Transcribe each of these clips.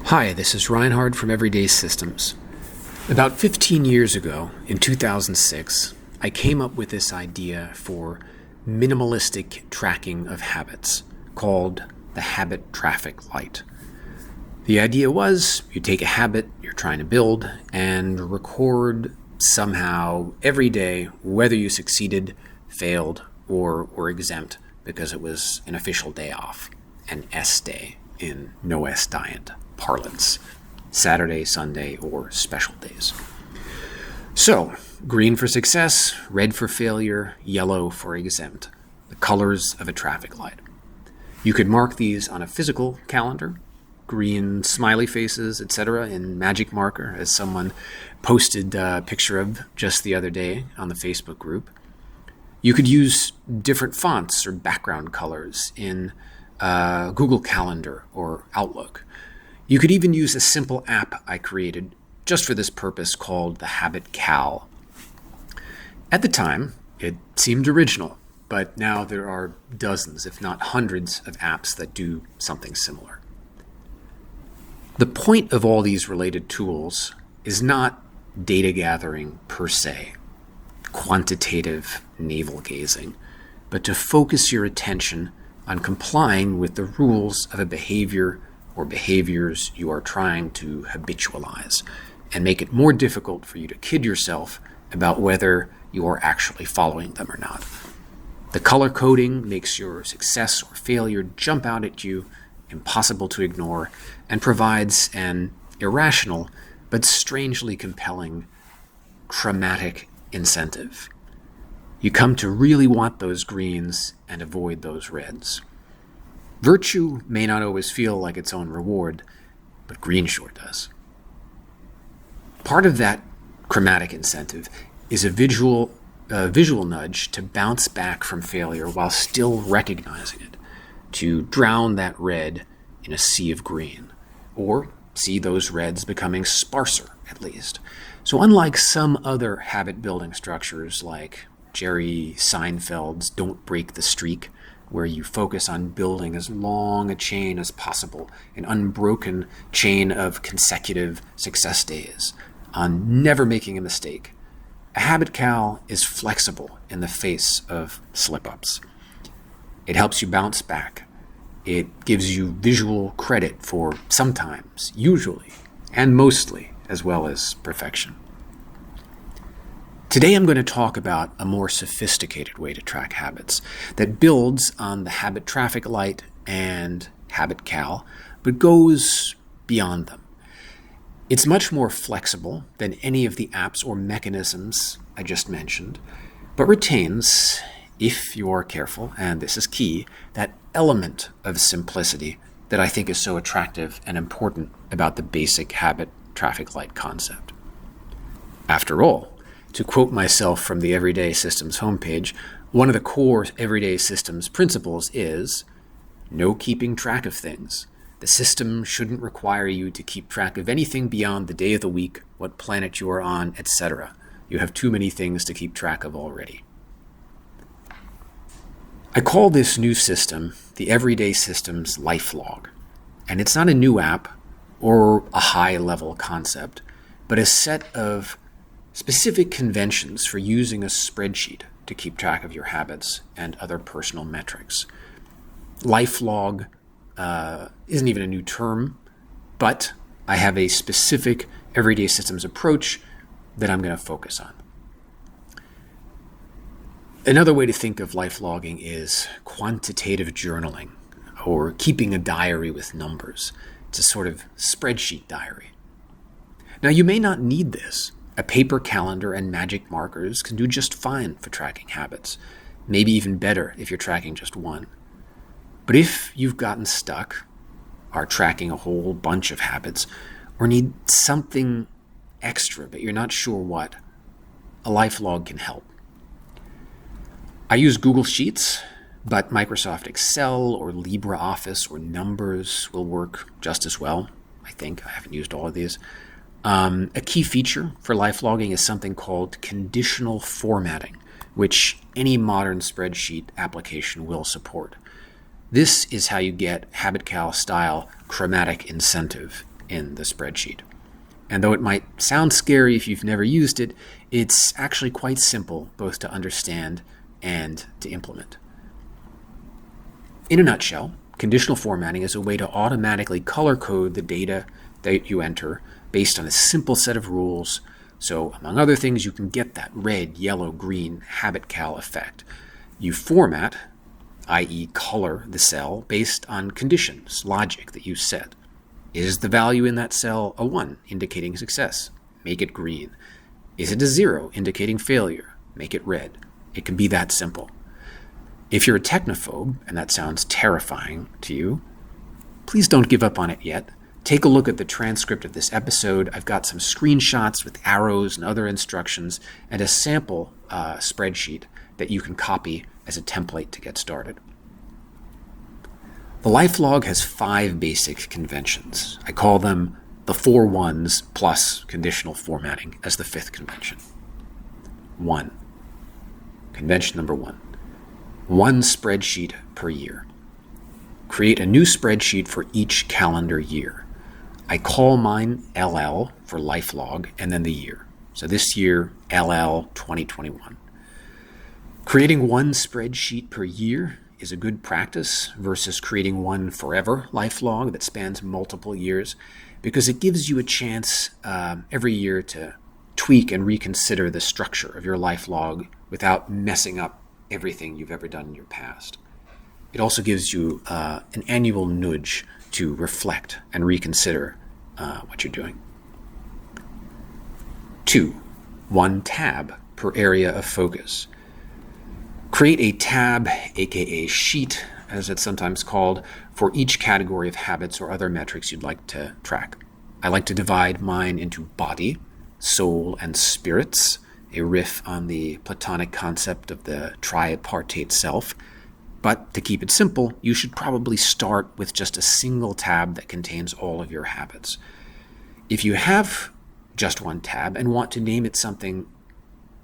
Hi, this is Reinhard from Everyday Systems. About 15 years ago, in 2006, I came up with this idea for minimalistic tracking of habits called the habit traffic light. The idea was you take a habit you're trying to build and record somehow every day whether you succeeded, failed, or were exempt because it was an official day off, an S day in no S diet parlance, Saturday, Sunday, or special days. So, green for success, red for failure, yellow for exempt, the colors of a traffic light. You could mark these on a physical calendar, green smiley faces, etc., in magic marker, as someone posted a picture of just the other day on the Facebook group. You could use different fonts or background colors in Google Calendar or Outlook. You could even use a simple app I created just for this purpose called the Habit Cal. At the time, it seemed original, but now there are dozens, if not hundreds, of apps that do something similar. The point of all these related tools is not data gathering per se, quantitative navel-gazing, but to focus your attention on complying with the rules of a behavior or behaviors you are trying to habitualize, and make it more difficult for you to kid yourself about whether you are actually following them or not. The color coding makes your success or failure jump out at you, impossible to ignore, and provides an irrational but strangely compelling chromatic incentive. You come to really want those greens and avoid those reds. Virtue may not always feel like its own reward, but green sure does. Part of that chromatic incentive is a visual nudge to bounce back from failure while still recognizing it, to drown that red in a sea of green, or see those reds becoming sparser, at least. So unlike some other habit-building structures like Jerry Seinfeld's Don't Break the Streak, where you focus on building as long a chain as possible, an unbroken chain of consecutive success days, on never making a mistake, a habit cal is flexible in the face of slip-ups. It helps you bounce back. It gives you visual credit for sometimes, usually, and mostly, as well as perfection. Today I'm going to talk about a more sophisticated way to track habits that builds on the habit traffic light and habit cal, but goes beyond them. It's much more flexible than any of the apps or mechanisms I just mentioned, but retains, if you are careful, and this is key, that element of simplicity that I think is so attractive and important about the basic habit traffic light concept. After all, to quote myself from the Everyday Systems homepage, one of the core Everyday Systems principles is no keeping track of things. The system shouldn't require you to keep track of anything beyond the day of the week, what planet you are on, etc. You have too many things to keep track of already. I call this new system the Everyday Systems Lifelog, and it's not a new app or a high-level concept, but a set of specific conventions for using a spreadsheet to keep track of your habits and other personal metrics. Lifelog isn't even a new term, but I have a specific Everyday Systems approach that I'm going to focus on. Another way to think of lifelogging is quantitative journaling, or keeping a diary with numbers. It's a sort of spreadsheet diary. Now, you may not need this. A paper calendar and magic markers can do just fine for tracking habits, maybe even better if you're tracking just one. But if you've gotten stuck, are tracking a whole bunch of habits, or need something extra but you're not sure what, a lifelog can help. I use Google Sheets, but Microsoft Excel or LibreOffice or Numbers will work just as well. I think I haven't used all of these. A key feature for lifelogging is something called conditional formatting, which any modern spreadsheet application will support. This is how you get HabitCal style chromatic incentive in the spreadsheet. And though it might sound scary if you've never used it, it's actually quite simple both to understand and to implement. In a nutshell, conditional formatting is a way to automatically color code the data that you enter based on a simple set of rules. So, among other things, you can get that red, yellow, green habit cal effect. You format, i.e. color the cell based on conditions, logic that you set. Is the value in that cell a 1, indicating success? Make it green. Is it a 0, indicating failure? Make it red. It can be that simple. If you're a technophobe, and that sounds terrifying to you, please don't give up on it yet. Take a look at the transcript of this episode. I've got some screenshots with arrows and other instructions and a sample spreadsheet that you can copy as a template to get started. The Lifelog has 5 basic conventions. I call them the 4 ones plus conditional formatting as the 5th convention. 1. Convention number 1. 1 spreadsheet per year. Create a new spreadsheet for each calendar year. I call mine LL for Lifelog and then the year. So this year, LL 2021. Creating 1 spreadsheet per year is a good practice versus creating one forever Lifelog that spans multiple years, because it gives you a chance every year to tweak and reconsider the structure of your Lifelog without messing up everything you've ever done in your past. It also gives you an annual nudge to reflect and reconsider what you're doing. 2. 1 tab per area of focus. Create a tab, aka sheet, as it's sometimes called, for each category of habits or other metrics you'd like to track. I like to divide mine into body, soul, and spirits, a riff on the Platonic concept of the tripartite self. But to keep it simple, you should probably start with just a single tab that contains all of your habits. If you have just 1 tab and want to name it something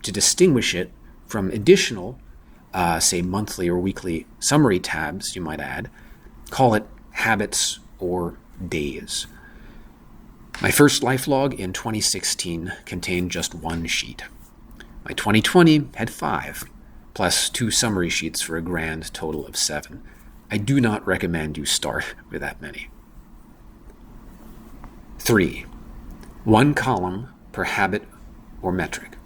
to distinguish it from additional, say monthly or weekly summary tabs you might add, call it habits or days. My first Lifelog in 2016 contained just 1 sheet. My 2020 had 5, plus 2 summary sheets for a grand total of 7. I do not recommend you start with that many. 3. 1 column per habit or metric.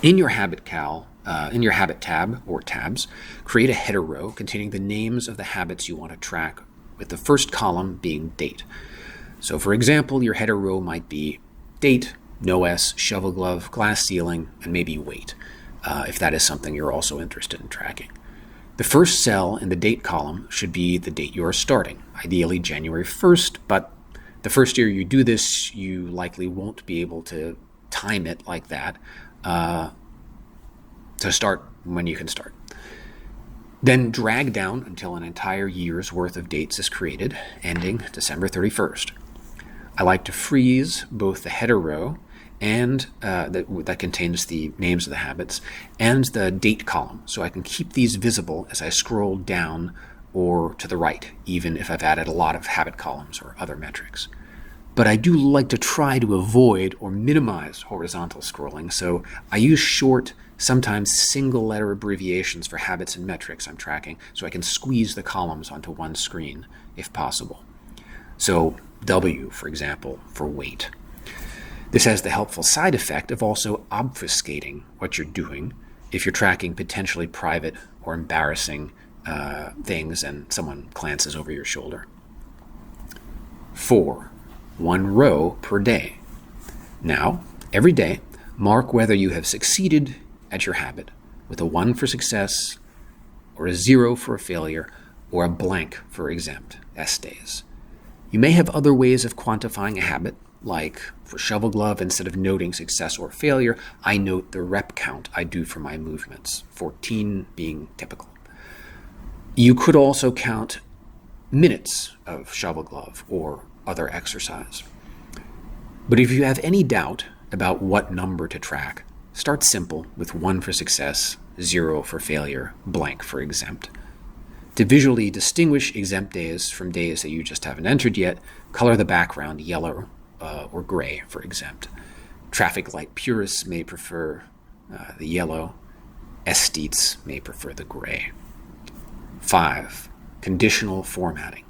In your habit tab or tabs, create a header row containing the names of the habits you want to track, with the first column being date. So for example, your header row might be date, no S, shovel glove, glass ceiling, and maybe weight, if that is something you're also interested in tracking. The first cell in the date column should be the date you are starting, ideally January 1st, but the first year you do this, you likely won't be able to time it like that to start when you can start. Then drag down until an entire year's worth of dates is created, ending December 31st. I like to freeze both the header row and that contains the names of the habits, and the date column, so I can keep these visible as I scroll down or to the right, even if I've added a lot of habit columns or other metrics. But I do like to try to avoid or minimize horizontal scrolling, so I use short, sometimes single-letter abbreviations for habits and metrics I'm tracking, so I can squeeze the columns onto one screen if possible. So W, for example, for weight. This has the helpful side effect of also obfuscating what you're doing if you're tracking potentially private or embarrassing things and someone glances over your shoulder. 4. 1 row per day. Now, every day, mark whether you have succeeded at your habit with a 1 for success, or a 0 for a failure, or a blank for exempt, S days. You may have other ways of quantifying a habit, like for shovel glove, instead of noting success or failure, I note the rep count I do for my movements, 14 being typical. You could also count minutes of shovel glove or other exercise. But if you have any doubt about what number to track, start simple with 1 for success, 0 for failure, blank for exempt. To visually distinguish exempt days from days that you just haven't entered yet, color the background yellow or gray for exempt. Traffic light purists may prefer the yellow. Aesthetes may prefer the gray. 5. Conditional formatting.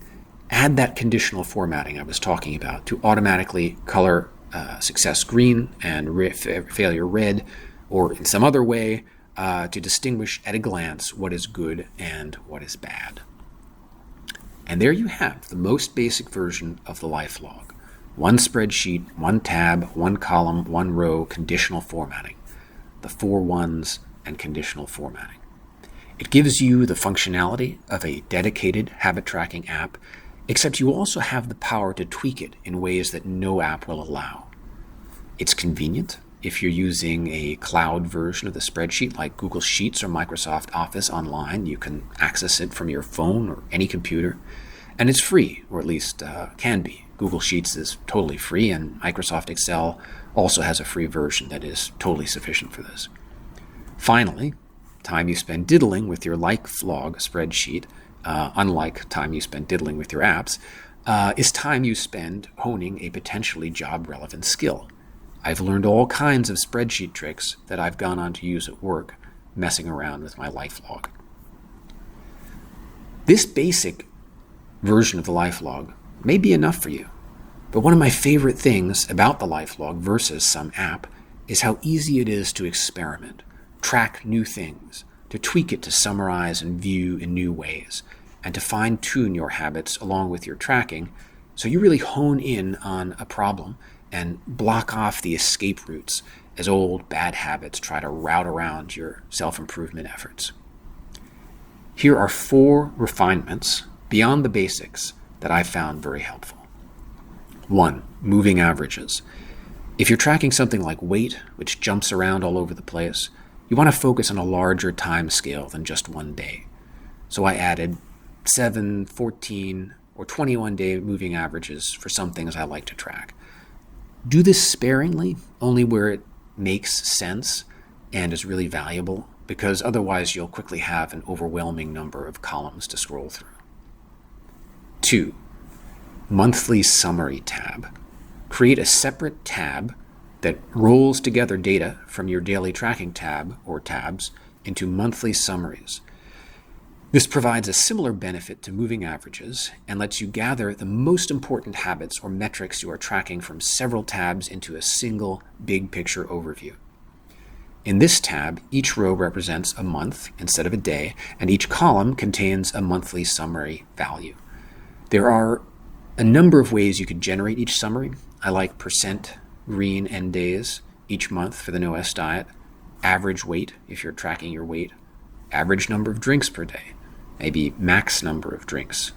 Add that conditional formatting I was talking about to automatically color success green and failure red, or in some other way to distinguish at a glance what is good and what is bad. And there you have the most basic version of the Lifelog. One spreadsheet, one tab, one column, one row, conditional formatting. The 4 ones and conditional formatting. It gives you the functionality of a dedicated habit tracking app, except you also have the power to tweak it in ways that no app will allow. It's convenient if you're using a cloud version of the spreadsheet like Google Sheets or Microsoft Office online. You can access it from your phone or any computer. And it's free, or at least can be. Google Sheets is totally free, and Microsoft Excel also has a free version that is totally sufficient for this. Finally, time you spend diddling with your Lifelog spreadsheet, unlike time you spend diddling with your apps, is time you spend honing a potentially job-relevant skill. I've learned all kinds of spreadsheet tricks that I've gone on to use at work, messing around with my Lifelog. This basic version of the Lifelog may be enough for you, but one of my favorite things about the Lifelog versus some app is how easy it is to experiment, track new things, to tweak it to summarize and view in new ways, and to fine-tune your habits along with your tracking so you really hone in on a problem and block off the escape routes as old bad habits try to route around your self-improvement efforts. Here are 4 refinements beyond the basics that I found very helpful. 1. Moving averages. If you're tracking something like weight, which jumps around all over the place, you want to focus on a larger time scale than just one day. So I added 7, 14, or 21-day moving averages for some things I like to track. Do this sparingly, only where it makes sense and is really valuable, because otherwise you'll quickly have an overwhelming number of columns to scroll through. 2. Monthly Summary tab. Create a separate tab that rolls together data from your daily tracking tab or tabs into monthly summaries. This provides a similar benefit to moving averages and lets you gather the most important habits or metrics you are tracking from several tabs into a single big picture overview. In this tab, each row represents a month instead of a day, and each column contains a monthly summary value. There are a number of ways you could generate each summary. I like percent green end days each month for the No-S diet, average weight if you're tracking your weight, average number of drinks per day, maybe max number of drinks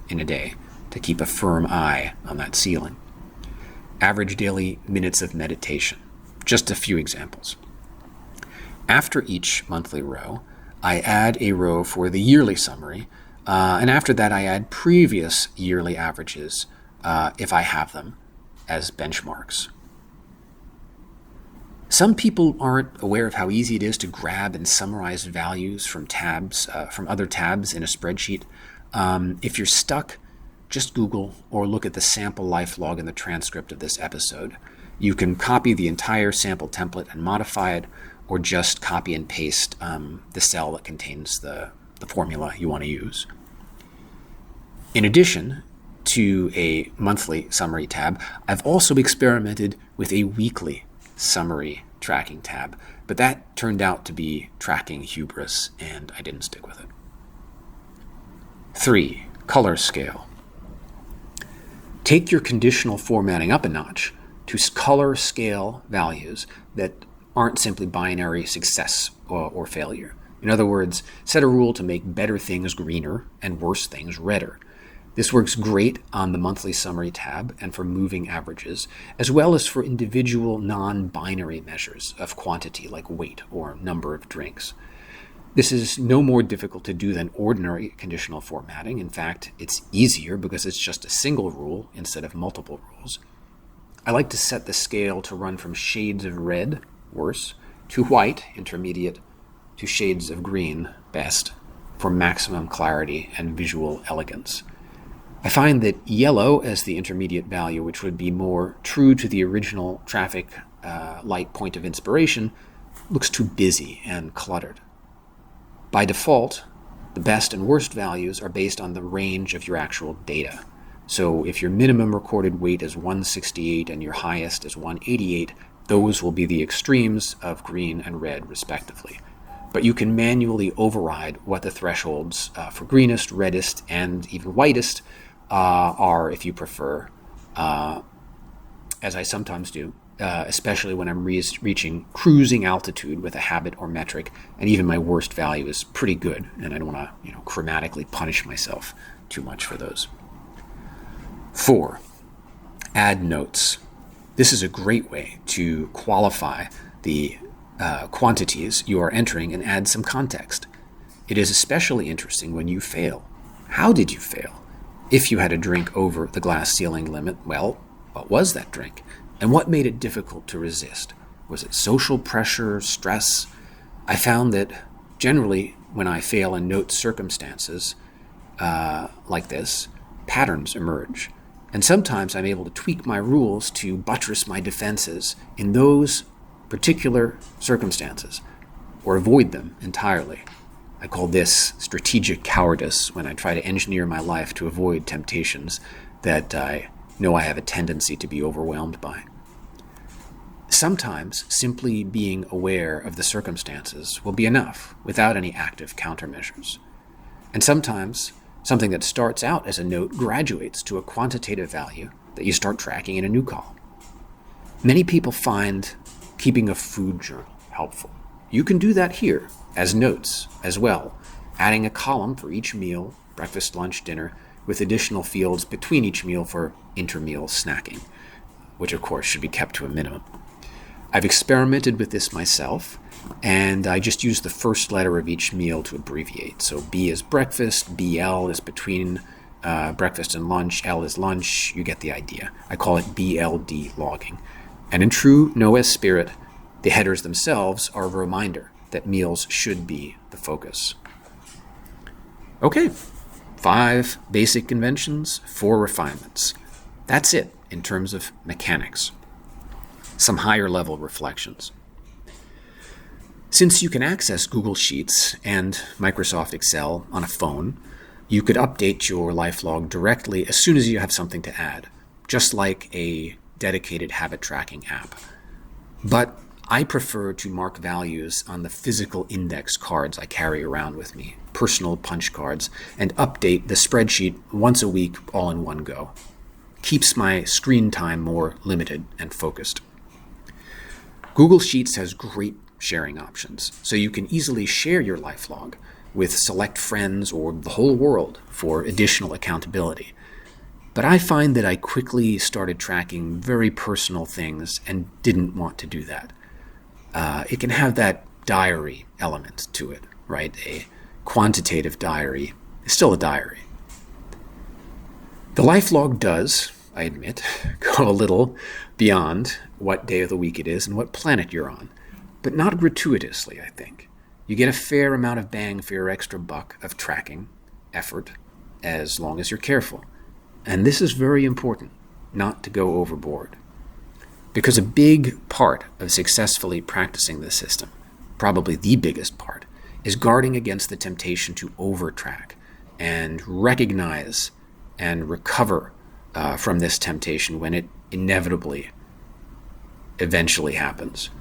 in a day to keep a firm eye on that ceiling, average daily minutes of meditation. Just a few examples. After each monthly row, I add a row for the yearly summary, and after that I add previous yearly averages if I have them as benchmarks. Some people aren't aware of how easy it is to grab and summarize values from tabs, from other tabs in a spreadsheet. If you're stuck, just Google or look at the sample Lifelog in the transcript of this episode. You can copy the entire sample template and modify it, or just copy and paste the cell that contains the formula you want to use. In addition to a monthly summary tab, I've also experimented with a weekly summary tracking tab, but that turned out to be tracking hubris, and I didn't stick with it. 3. Color scale. Take your conditional formatting up a notch to color scale values that aren't simply binary success or failure. In other words, set a rule to make better things greener and worse things redder. This works great on the monthly summary tab and for moving averages, as well as for individual non-binary measures of quantity like weight or number of drinks. This is no more difficult to do than ordinary conditional formatting. In fact, it's easier because it's just a single rule instead of multiple rules. I like to set the scale to run from shades of red, worse, to white, intermediate, to shades of green, best, for maximum clarity and visual elegance. I find that yellow as the intermediate value, which would be more true to the original traffic light point of inspiration, looks too busy and cluttered. By default, the best and worst values are based on the range of your actual data. So if your minimum recorded weight is 168 and your highest is 188, those will be the extremes of green and red, respectively. But you can manually override what the thresholds for greenest, reddest, and even whitest are if you prefer, as I sometimes do, especially when I'm reaching cruising altitude with a habit or metric, and even my worst value is pretty good, and I don't want to chromatically punish myself too much for those. 4. Add notes. This is a great way to qualify the quantities you are entering and add some context. It is especially interesting when you fail. How did you fail? If you had a drink over the glass ceiling limit, well, what was that drink? And what made it difficult to resist? Was it social pressure, stress? I found that generally when I fail in note circumstances like this, patterns emerge. And sometimes I'm able to tweak my rules to buttress my defenses in those particular circumstances, or avoid them entirely. I call this strategic cowardice, when I try to engineer my life to avoid temptations that I know I have a tendency to be overwhelmed by. Sometimes simply being aware of the circumstances will be enough without any active countermeasures. And sometimes something that starts out as a note graduates to a quantitative value that you start tracking in a new column. Many people find keeping a food journal helpful. You can do that here as notes as well, adding a column for each meal, breakfast, lunch, dinner, with additional fields between each meal for intermeal snacking, which of course should be kept to a minimum. I've experimented with this myself, and I just use the first letter of each meal to abbreviate. So B is breakfast, BL is between breakfast and lunch, L is lunch, you get the idea. I call it BLD logging. And in true NOS spirit, the headers themselves are a reminder that meals should be the focus. Okay, 5 basic conventions, 4 refinements. That's it in terms of mechanics. Some higher level reflections. Since you can access Google Sheets and Microsoft Excel on a phone, you could update your Lifelog directly as soon as you have something to add, just like a dedicated habit tracking app. But I prefer to mark values on the physical index cards I carry around with me, personal punch cards, and update the spreadsheet once a week all in one go. Keeps my screen time more limited and focused. Google Sheets has great sharing options, so you can easily share your Lifelog with select friends or the whole world for additional accountability. But I find that I quickly started tracking very personal things and didn't want to do that. It can have that diary element to it, right? A quantitative diary is still a diary. The Lifelog does, I admit, go a little beyond what day of the week it is and what planet you're on, but not gratuitously, I think. You get a fair amount of bang for your extra buck of tracking effort, as long as you're careful. And this is very important, not to go overboard. Because a big part of successfully practicing this system, probably the biggest part, is guarding against the temptation to over-track and recognize and recover from this temptation when it inevitably, eventually happens.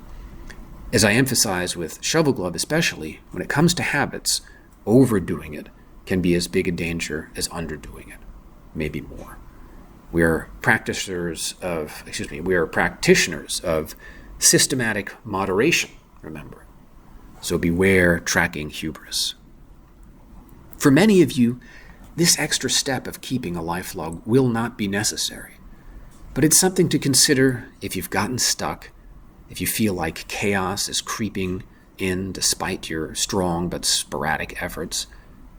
As I emphasize with Shovel Glove especially, when it comes to habits, overdoing it can be as big a danger as underdoing it, maybe more. We are practitioners of systematic moderation, remember. So beware tracking hubris. For many of you, this extra step of keeping a Lifelog will not be necessary. But it's something to consider if you've gotten stuck, if you feel like chaos is creeping in despite your strong but sporadic efforts,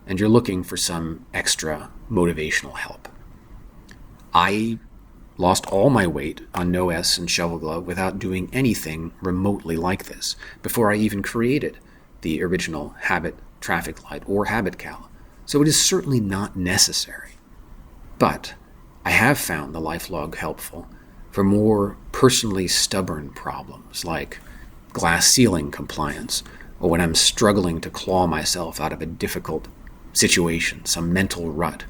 and you're looking for some extra motivational help. I lost all my weight on NOS and Shovel Glove without doing anything remotely like this before I even created the original habit traffic light or habit cal, so it is certainly not necessary. But I have found the Lifelog helpful for more personally stubborn problems like glass ceiling compliance, or when I'm struggling to claw myself out of a difficult situation, some mental rut,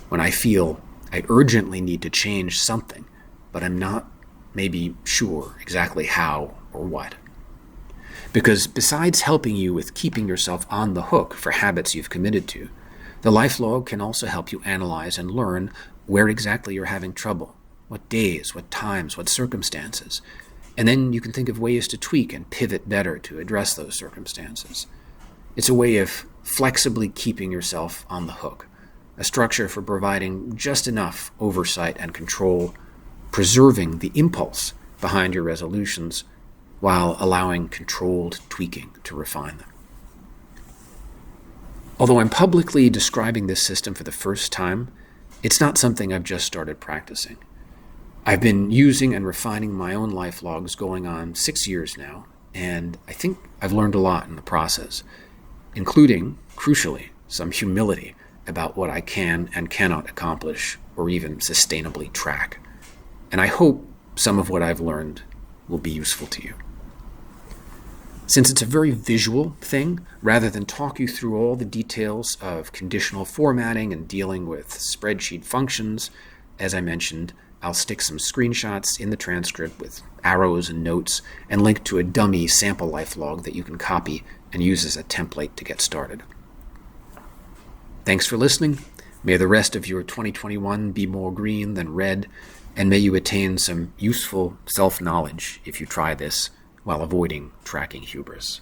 when I feel I urgently need to change something, but I'm not maybe sure exactly how or what. Because besides helping you with keeping yourself on the hook for habits you've committed to, the Lifelog can also help you analyze and learn where exactly you're having trouble, what days, what times, what circumstances. And then you can think of ways to tweak and pivot better to address those circumstances. It's a way of flexibly keeping yourself on the hook, a structure for providing just enough oversight and control, preserving the impulse behind your resolutions while allowing controlled tweaking to refine them. Although I'm publicly describing this system for the first time, it's not something I've just started practicing. I've been using and refining my own Lifelogs going on 6 years now, and I think I've learned a lot in the process, including, crucially, some humility about what I can and cannot accomplish or even sustainably track. And I hope some of what I've learned will be useful to you. Since it's a very visual thing, rather than talk you through all the details of conditional formatting and dealing with spreadsheet functions, as I mentioned, I'll stick some screenshots in the transcript with arrows and notes and link to a dummy sample Lifelog that you can copy and use as a template to get started. Thanks for listening. May the rest of your 2021 be more green than red, and may you attain some useful self-knowledge if you try this while avoiding tracking hubris.